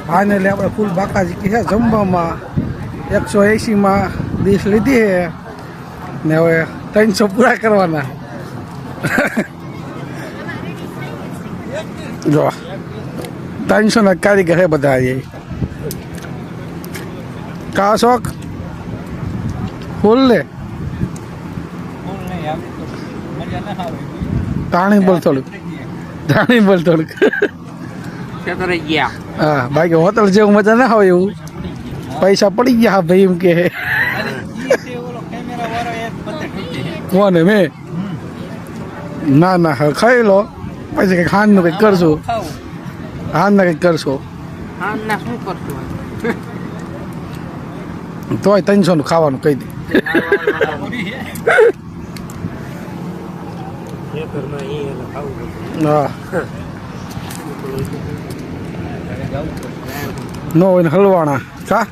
Finally આપણે ફૂલ બાકાજી છે જમવામાં 180માં ડીશ લીધી છે ને હવે 300 પૂરા કરવાના. જો 300 ના કારીગર હે બધા. કા શોખ ફૂલ લે તાણી બોલ થોડુંક હા બાકી હોટલ જેવું મજા ના હોય એવું પૈસા પડી ગયા ભાઈ એમ કે કોને મેં ના હવે ખાઈ લો પછી કંઈક હાનનું કંઈક કરશું. હાનના કંઈક કરશું તોય 300 નું ખાવાનું કહી દે. હા નો હોય ને હલવાણા કા